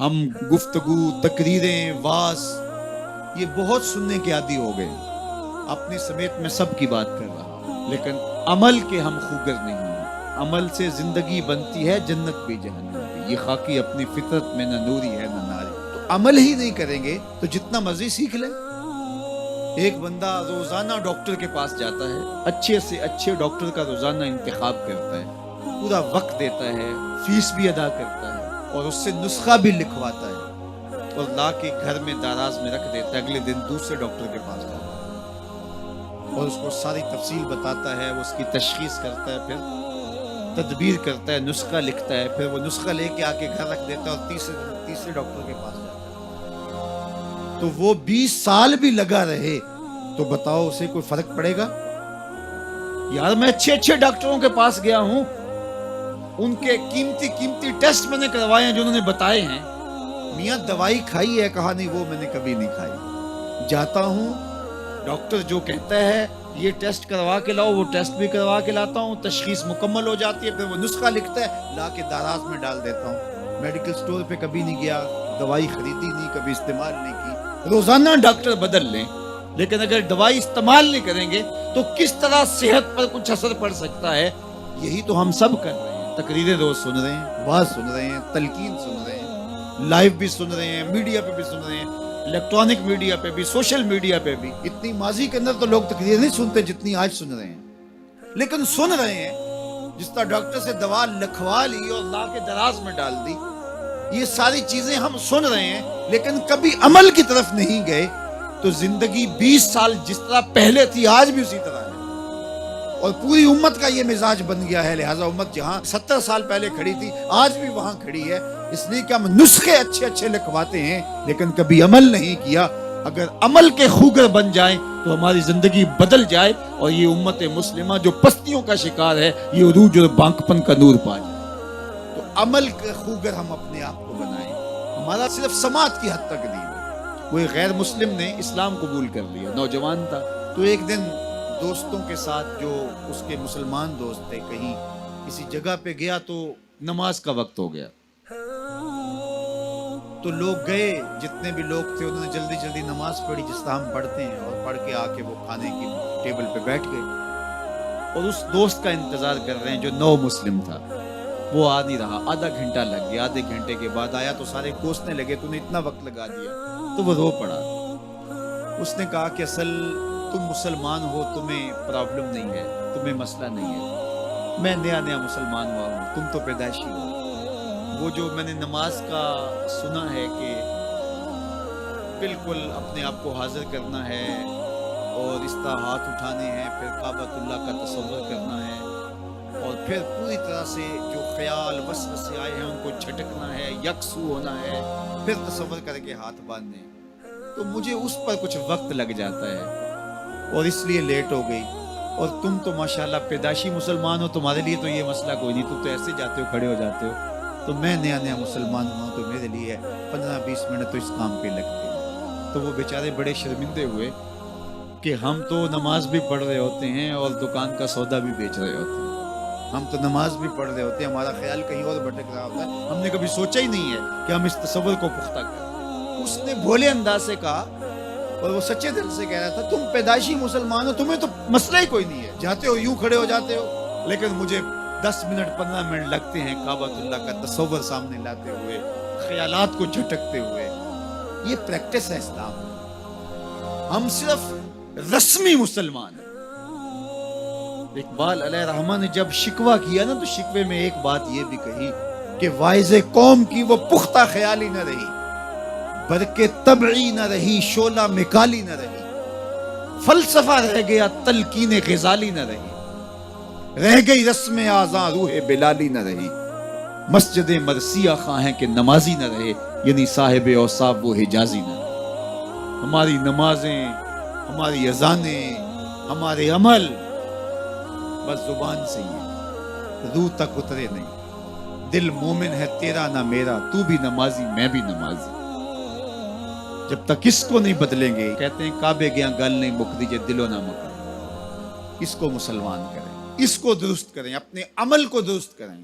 ہم گفتگو، تقریریں، واز یہ بہت سننے کے عادی ہو گئے. اپنی سمیت میں سب کی بات کر رہا ہوں، لیکن عمل کے ہم خوگر نہیں ہیں. عمل سے زندگی بنتی ہے، جنت بھی جہنم بھی. یہ خاکی اپنی فطرت میں نہ نوری ہے نہ ناری. تو عمل ہی نہیں کریں گے تو جتنا مرضی سیکھ لیں. ایک بندہ روزانہ ڈاکٹر کے پاس جاتا ہے، اچھے سے اچھے ڈاکٹر کا روزانہ انتخاب کرتا ہے، پورا وقت دیتا ہے، فیس بھی ادا کرتا ہے اور اس سے نسخہ بھی لکھواتا ہے اور لا کے گھر میں داراز میں رکھ دیتا ہے. اگلے دن دوسرے ڈاکٹر کے پاس جاتا ہے اور اس کو ساری تفصیل بتاتا ہے، وہ اس کی تشخیص کرتا ہے، پھر تدبیر کرتا ہے، نسخہ لکھتا ہے، پھر وہ نسخہ لے کے آ کے گھر رکھ دیتا ہے اور تیسرے ڈاکٹر کے پاس جاتا ہے. تو وہ 20 سال بھی لگا رہے تو بتاؤ اسے کوئی فرق پڑے گا؟ یار میں اچھے ڈاکٹروں کے پاس گیا ہوں، ان کے قیمتی ٹیسٹ میں نے کروائے ہیں جو انہوں نے بتائے ہیں. میاں دوائی کھائی ہے؟ کہا نہیں وہ میں نے کبھی نہیں کھائی. جاتا ہوں، ڈاکٹر جو کہتا ہے یہ ٹیسٹ کروا کے لاؤ، وہ ٹیسٹ بھی کروا کے لاتا ہوں، تشخیص مکمل ہو جاتی ہے، پھر وہ نسخہ لکھتا ہے، لا کے داراز میں ڈال دیتا ہوں. میڈیکل سٹور پہ کبھی نہیں گیا، دوائی خریدی نہیں، کبھی استعمال نہیں کی. روزانہ ڈاکٹر بدل لیں، لیکن اگر دوائی استعمال نہیں کریں گے تو کس طرح صحت پر کچھ اثر پڑ سکتا ہے؟ یہی تو ہم سب کر رہے ہیں. تقریریں روز سن رہے ہیں، واز سن رہے ہیں، تلقین سن رہے ہیں، لائیو بھی سن رہے ہیں، میڈیا پہ بھی سن رہے ہیں، الیکٹرانک میڈیا پہ بھی، سوشل میڈیا پہ بھی. اتنی ماضی کے اندر تو لوگ تقریریں نہیں سنتے جتنی آج سن رہے ہیں، لیکن سن رہے ہیں. جس طرح ڈاکٹر سے دوا لکھوا لی اور لا کے دراز میں ڈال دی، یہ ساری چیزیں ہم سن رہے ہیں لیکن کبھی عمل کی طرف نہیں گئے. تو زندگی 20 سال جس طرح پہلے تھی آج بھی اسی طرح ہے، اور پوری امت کا یہ مزاج بن گیا ہے. لہٰذا امت جہاں 70 سال پہلے کھڑی تھی آج بھی وہاں کھڑی ہے، اس لیے کہ ہم نسخے اچھے لکھواتے ہیں لیکن کبھی عمل نہیں کیا. اگر عمل کے خوگر بن جائیں تو ہماری زندگی بدل جائے اور یہ امت مسلمہ جو پستیوں کا شکار ہے یہ عروج اور بانکپن کا نور پا جائے. تو عمل کے خوگر ہم اپنے آپ کو بنائیں. ہمارا صرف سماعت کی حد تک نہیں ہے. وہ ایک غیر مسلم نے اسلام قبول کر لیا، نوجوان تھا. تو ایک دن دوستوں کے ساتھ، جو اس کے مسلمان دوست تھے، کہیں کسی جگہ پہ گیا تو نماز کا وقت ہو گیا. تو لوگ گئے، جتنے بھی لوگ تھے انہوں نے جلدی نماز پڑھی جس طرح ہم پڑھتے ہیں، اور پڑھ کے آ کے وہ کھانے کی ٹیبل پہ بیٹھ گئے اور اس دوست کا انتظار کر رہے ہیں جو نو مسلم تھا. وہ آ نہیں رہا، آدھا گھنٹہ لگ گیا. آدھے گھنٹے کے بعد آیا تو سارے کوسنے لگے تو نے اتنا وقت لگا دیا. تو وہ رو پڑا. اس نے کہا کہ اصل تم مسلمان ہو، تمہیں پرابلم نہیں ہے، تمہیں مسئلہ نہیں ہے. میں نیا مسلمان ہوا ہوں، تم تو پیدائشی ہو. وہ جو میں نے نماز کا سنا ہے کہ بالکل اپنے آپ کو حاضر کرنا ہے اور اس طرح ہاتھ اٹھانے ہیں، پھر کعبۃ اللہ کا تصور کرنا ہے، اور پھر پوری طرح سے جو خیال وسوسے آئے ہیں ان کو جھٹکنا ہے، یکسو ہونا ہے، پھر تصور کر کے ہاتھ باندھنے. تو مجھے اس پر کچھ وقت لگ جاتا ہے اور اس لیے لیٹ ہو گئی. اور تم تو ماشاءاللہ پیدائشی مسلمان ہو، تمہارے لیے تو یہ مسئلہ کوئی نہیں، تم تو ایسے جاتے ہو، کھڑے ہو جاتے ہو. تو میں نیا مسلمان ہوں تو میرے لیے 15-20 منٹ تو اس کام پہ لگتے ہیں. تو وہ بیچارے بڑے شرمندے ہوئے کہ ہم تو نماز بھی پڑھ رہے ہوتے ہیں اور دکان کا سودا بھی بیچ رہے ہوتے ہیں. ہم تو نماز بھی پڑھ رہے ہوتے ہیں، ہمارا خیال کہیں اور بھٹک رہا ہوتا ہے. ہم نے کبھی سوچا ہی نہیں ہے کہ ہم اس تصور کو پختہ کریں. اس نے بھولے انداز سے کہا اور وہ سچے دل سے کہہ رہا تھا، تم پیدائشی مسلمان ہو، تمہیں تو مسئلہ ہی کوئی نہیں ہے، جاتے ہو یوں کھڑے ہو جاتے ہو. لیکن مجھے 10 منٹ 15 منٹ لگتے ہیں کعبۃ اللہ کا تصور سامنے لاتے ہوئے، خیالات کو جھٹکتے ہوئے. یہ پریکٹس ہے اسلام. ہم صرف رسمی مسلمان ہیں. اقبال علیہ رحمہ نے جب شکوہ کیا نا تو شکوے میں ایک بات یہ بھی کہی کہ واعظ قوم کی وہ پختہ خیالی نہ رہی، برکے طبعی نہ رہی، شعلہ مکالی نہ رہی، فلسفہ رہ گیا، تلقین غزالی نہ رہی، رہ گئی رسم آزاں روح بلالی نہ رہی، مسجد مرثیہ خواہیں کہ نمازی نہ رہے، یعنی صاحب اوصاف وہ حجازی نہ رہے. ہماری نمازیں، ہماری اذانیں، ہمارے عمل بس زبان سے ہی ہے، روح تک اترے نہیں. دل مومن ہے تیرا نہ میرا، تو بھی نمازی میں بھی نمازی. جب تک اس کو نہیں بدلیں گے، کہتے ہیں کعبے گیا گل نہیں مکتی جے دلوں نہ مکے. اس کو مسلمان کریں، اس کو درست کریں، اپنے عمل کو درست کریں.